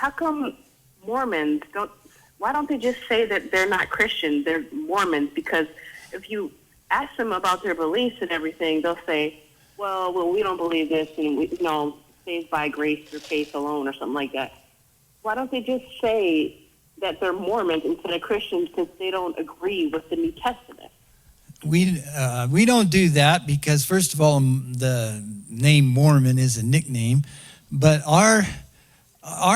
how come Mormons why don't they just say that they're not Christians, they're Mormons? Because if you ask them about their beliefs and everything, they'll say, well, we don't believe this, and we, saved by grace through faith alone or something like that. Why don't they just say that they're Mormons instead of Christians, because they don't agree with the New Testament? We don't do that because, first of all, the name Mormon is a nickname, but our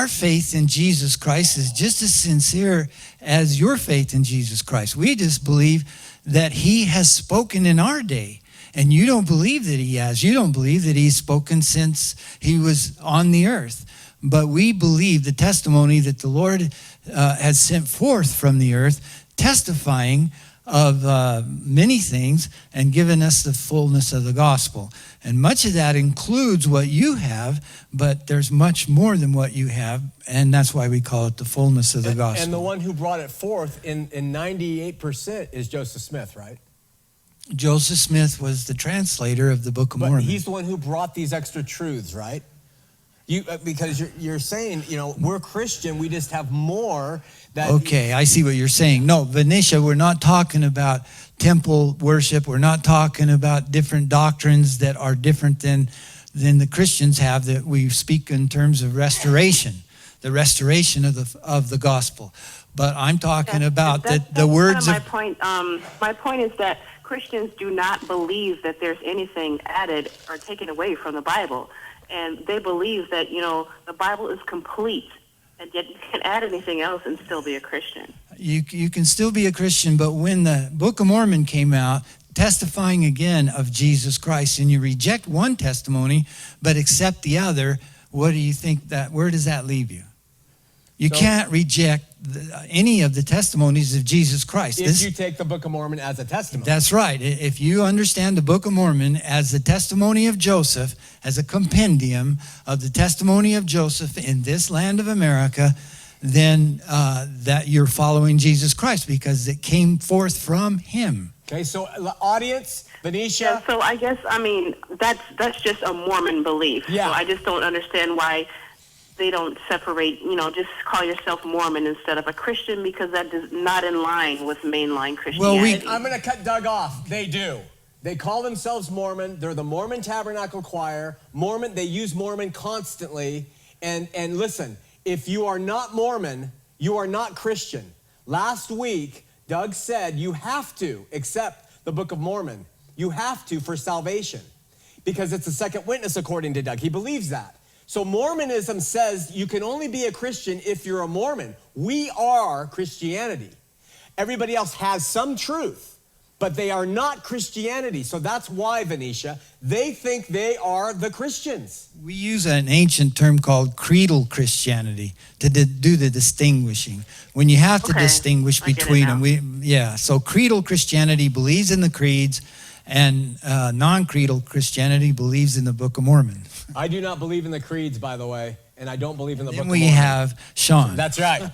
faith in Jesus Christ is just as sincere as your faith in Jesus Christ. We just believe that he has spoken in our day, and you don't believe that he has. You don't believe that he's spoken since he was on the earth. But we believe the testimony that the Lord has sent forth from the earth, testifying of many things and given us the fullness of the gospel. And much of that includes what you have, but there's much more than what you have, and that's why we call it the fullness of the gospel. And the one who brought it forth in 98% is Joseph Smith, right? Joseph Smith was the translator of the Book of Mormon. But he's the one who brought these extra truths, right? Because you're saying, we're Christian, we just have more. Okay, I see what you're saying. No, Venetia, we're not talking about temple worship. We're not talking about different doctrines that are different than the Christians have, that we speak in terms of restoration, the restoration of the gospel. But I'm talking about the words of... My point is that Christians do not believe that there's anything added or taken away from the Bible. And they believe that, the Bible is complete, and yet you can't add anything else and still be a Christian. You can still be a Christian, but when the Book of Mormon came out, testifying again of Jesus Christ, and you reject one testimony but accept the other, what do you think where does that leave you? You can't reject any of the testimonies of Jesus Christ. If you take the Book of Mormon as a testimony. That's right. If you understand the Book of Mormon as the testimony of Joseph, as a compendium of the testimony of Joseph in this land of America, then that you're following Jesus Christ because it came forth from him. Okay, so the audience, Venetia. Yeah, so I guess, that's just a Mormon belief. Yeah. So I just don't understand why they don't separate, just call yourself Mormon instead of a Christian, because that is not in line with mainline Christianity. I'm going to cut Doug off. They do. They call themselves Mormon. They're the Mormon Tabernacle Choir. Mormon, they use Mormon constantly. And listen, if you are not Mormon, you are not Christian. Last week, Doug said you have to accept the Book of Mormon. You have to for salvation, because it's the second witness, according to Doug. He believes that. So Mormonism says you can only be a Christian if you're a Mormon. We are Christianity. Everybody else has some truth, but they are not Christianity. So that's why, Venetia, they think they are the Christians. We use an ancient term called creedal Christianity to do the distinguishing. When you have to distinguish between them, so creedal Christianity believes in the creeds, and non-creedal Christianity believes in the Book of Mormon. I do not believe in the creeds, by the way, and I don't believe in the Book of Mormon. Then we have Shawn. That's right.